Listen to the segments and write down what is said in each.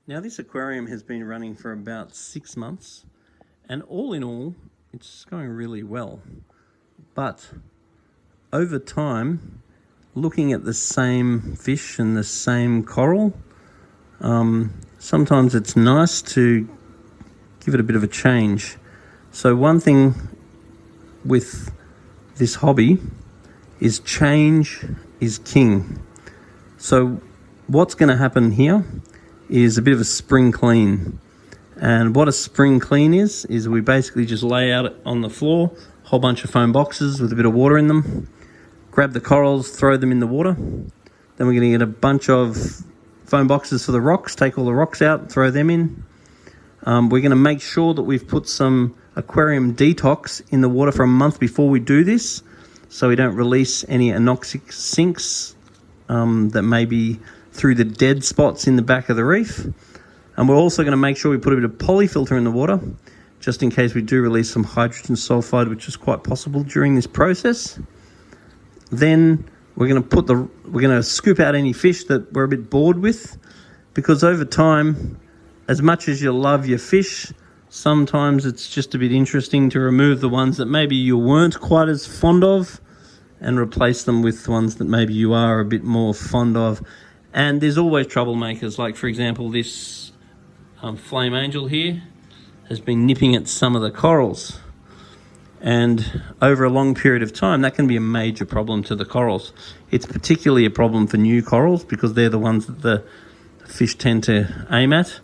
Now this aquarium has been running for about 6 months, and all in all it's going really well. But over time, looking at the same fish and the same coral, sometimes it's nice to give it a bit of a change. So one thing with this hobby is change is king. So what's going to happen here is a bit of a spring clean. And what a spring clean is we basically just lay out on the floor a whole bunch of foam boxes with a bit of water in them, grab the corals, throw them in the water. Then we're going to get a bunch of foam boxes for the rocks, take all the rocks out, throw them in. We're going to make sure that we've put some aquarium detox in the water for a month before we do this, so we don't release any anoxic sinks that may be through the dead spots in the back of the reef. And we're also going to make sure we put a bit of polyfilter in the water, just in case we do release some hydrogen sulfide, which is quite possible during this process. Then we're going to scoop out any fish that we're a bit bored with, because over time, as much as you love your fish, sometimes it's just a bit interesting to remove the ones that maybe you weren't quite as fond of and replace them with ones that maybe you are a bit more fond of. And there's always troublemakers, like for example this flame angel here has been nipping at some of the corals, and over a long period of time that can be a major problem to the corals. It's particularly a problem for new corals because they're the ones that the fish tend to aim at,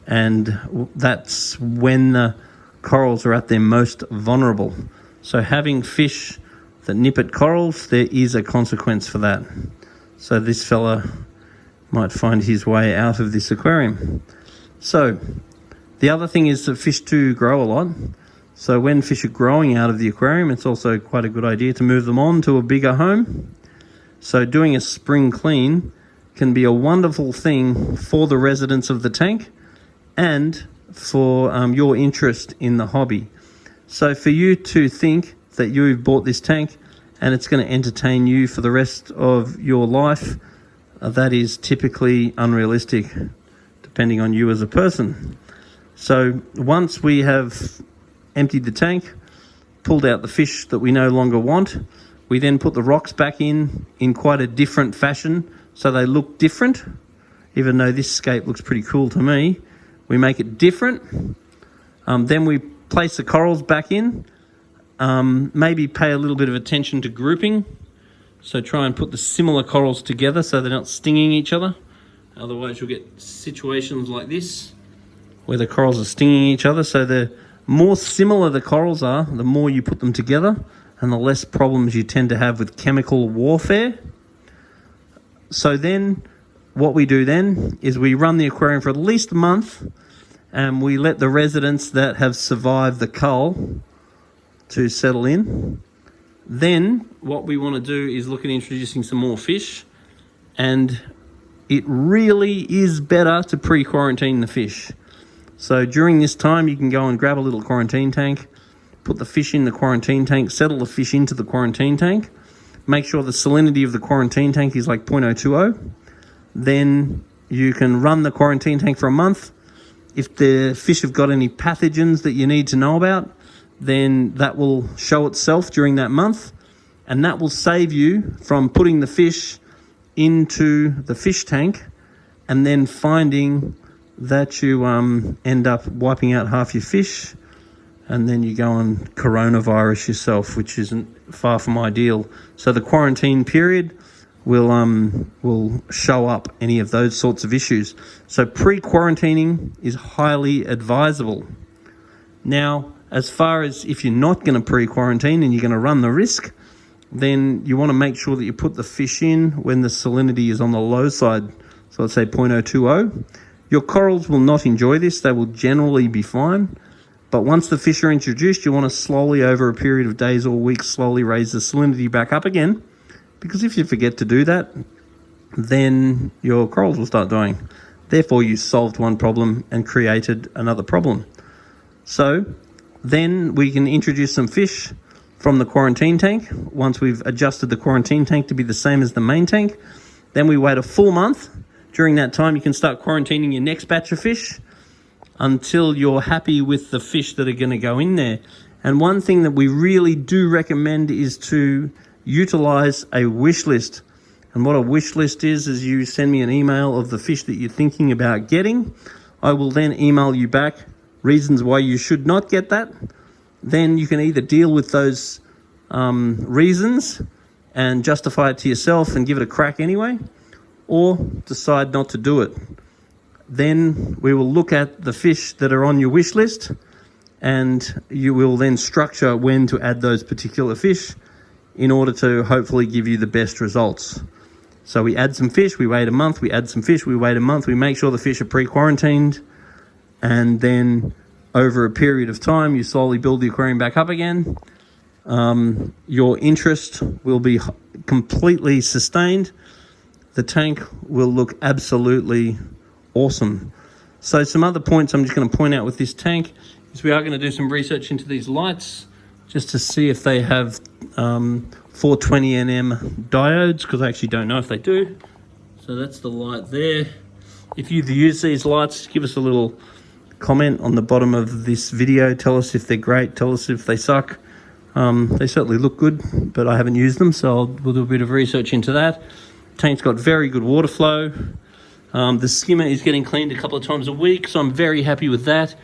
and that's when the corals are at their most vulnerable. So having fish that nip at corals, there is a consequence for that. So this fella might find his way out of this aquarium. So the other thing is that fish do grow a lot. So when fish are growing out of the aquarium, it's also quite a good idea to move them on to a bigger home. So doing a spring clean can be a wonderful thing for the residents of the tank and for your interest in the hobby. So for you to think that you've bought this tank and it's going to entertain you for the rest of your life, that is typically unrealistic, depending on you as a person. So once we have emptied the tank, pulled out the fish that we no longer want, we then put the rocks back in quite a different fashion so they look different. Even though this scape looks pretty cool to me, we make it different. Then we place the corals back in, maybe pay a little bit of attention to grouping. So try and put the similar corals together so they're not stinging each other. Otherwise you'll get situations like this where the corals are stinging each other. So the more similar the corals are, the more you put them together and the less problems you tend to have with chemical warfare. So then what we do then is we run the aquarium for at least a month, and we let the residents that have survived the cull to settle in. Then what we want to do is look at introducing some more fish, and it really is better to pre-quarantine the fish. So during this time you can go and grab a little quarantine tank, put the fish in the quarantine tank, settle the fish into the quarantine tank, make sure the salinity of the quarantine tank is like 0.020. Then you can run the quarantine tank for a month. If the fish have got any pathogens that you need to know about, then that will show itself during that month, and that will save you from putting the fish into the fish tank and then finding that you end up wiping out half your fish, and then you go and coronavirus yourself, which isn't far from ideal. So the quarantine period will show up any of those sorts of issues. So pre-quarantining is highly advisable. Now, as far as if you're not going to pre-quarantine and you're going to run the risk, then you want to make sure that you put the fish in when the salinity is on the low side. So let's say 0.020. Your corals will not enjoy this. They will generally be fine. But once the fish are introduced, you want to slowly, over a period of days or weeks, slowly raise the salinity back up again. Because if you forget to do that, then your corals will start dying. Therefore, you solved one problem and created another problem. So then we can introduce some fish from the quarantine tank. Once we've adjusted the quarantine tank to be the same as the main tank, then we wait a full month During that time, you can start quarantining your next batch of fish until you're happy with the fish that are going to go in there. And one thing that we really do recommend is to utilize a wish list. And what a wish list is you send me an email of the fish that you're thinking about getting. I will then email you back reasons why you should not get that. Then you can either deal with those reasons and justify it to yourself and give it a crack anyway, or decide not to do it. Then we will look at the fish that are on your wish list, and you will then structure when to add those particular fish in order to hopefully give you the best results. So we add some fish, we wait a month, we add some fish, we wait a month, we make sure the fish are pre-quarantined, and then over a period of time, you slowly build the aquarium back up again. Your interest will be completely sustained. The tank will look absolutely awesome. So some other points I'm just going to point out with this tank is we are going to do some research into these lights just to see if they have 420 nm diodes, because I actually don't know if they do. So that's the light there. If you've used these lights, give us a little comment on the bottom of this video. Tell us if they're great, tell us if they suck. They certainly look good, but I haven't used them, so we'll do a bit of research into that. Tank's got very good water flow. The skimmer is getting cleaned a couple of times a week, so I'm very happy with that.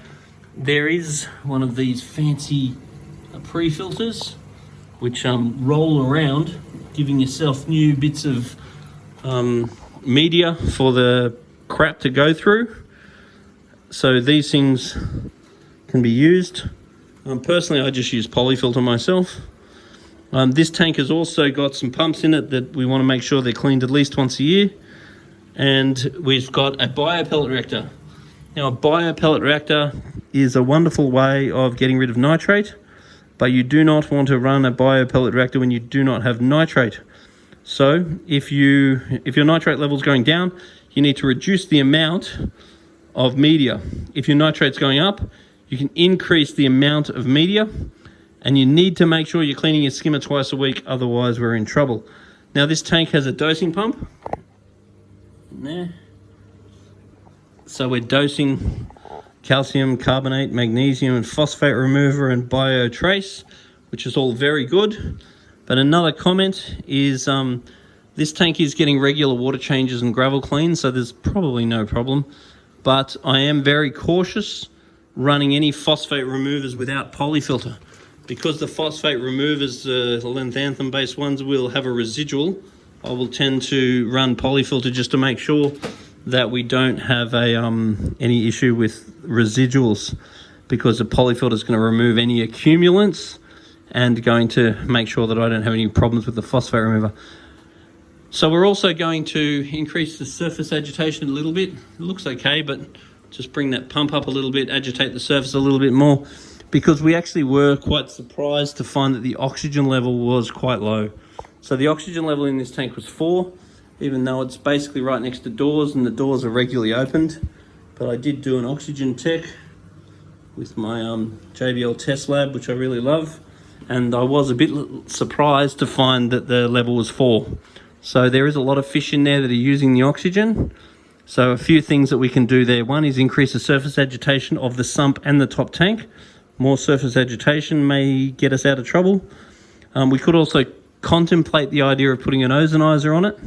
There is one of these fancy pre-filters which roll around, giving yourself new bits of media for the crap to go through. So these things can be used. Personally, I just use polyfilter myself. This tank has also got some pumps in it that we want to make sure they're cleaned at least once a year. And we've got a biopellet reactor. Now, a biopellet reactor is a wonderful way of getting rid of nitrate, but you do not want to run a biopellet reactor when you do not have nitrate. So if your nitrate level is going down, you need to reduce the amount of media. If your nitrate's going up, you can increase the amount of media, and you need to make sure you're cleaning your skimmer twice a week, otherwise we're in trouble. Now, this tank has a dosing pump. There. So we're dosing calcium carbonate, magnesium and phosphate remover and biotrace, which is all very good. But another comment is this tank is getting regular water changes and gravel cleans, so there's probably no problem. But I am very cautious running any phosphate removers without polyfilter, because the phosphate removers, the lanthanum based ones, will have a residual. I will tend to run polyfilter just to make sure that we don't have any issue with residuals, because the polyfilter is going to remove any accumulants and going to make sure that I don't have any problems with the phosphate remover. So we're also going to increase the surface agitation a little bit. It looks okay, but just bring that pump up a little bit, agitate the surface a little bit more, because we actually were quite surprised to find that the oxygen level was quite low. So the oxygen level in this tank was 4, even though it's basically right next to doors and the doors are regularly opened. But I did do an oxygen tech with my JBL test lab, which I really love. And I was a bit surprised to find that the level was 4. So there is a lot of fish in there that are using the oxygen. So a few things that we can do there. One is increase the surface agitation of the sump and the top tank. More surface agitation may get us out of trouble. We could also contemplate the idea of putting an ozonizer on it,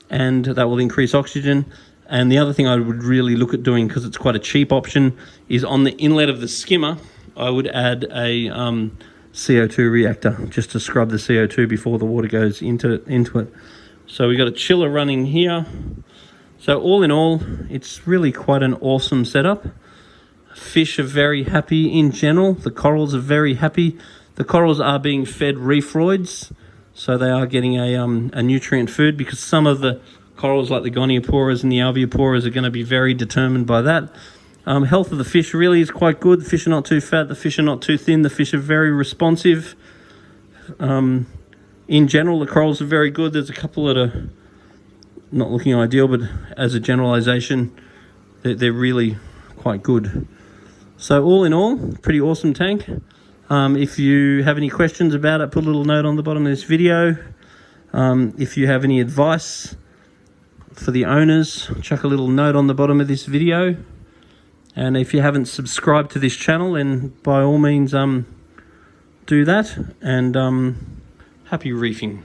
and that will increase oxygen. And the other thing I would really look at doing, because it's quite a cheap option, is on the inlet of the skimmer, I would add a CO2 reactor just to scrub the CO2 before the water goes into it. So we've got a chiller running here. So all in all, it's really quite an awesome setup. Fish are very happy in general. The corals are very happy. The corals are being fed reefroids, so they are getting a nutrient food, because some of the corals, like the gonioporas and the alveoporas, are going to be very determined by that. Health of the fish really is quite good. The fish are not too fat, the fish are not too thin, the fish are very responsive. In general, the corals are very good. There's a couple that are not looking ideal, but as a generalization, they're really quite good. So all in all, pretty awesome tank. If you have any questions about it, put a little note on the bottom of this video. If you have any advice for the owners, chuck a little note on the bottom of this video. And if you haven't subscribed to this channel, then by all means do that. And happy reefing.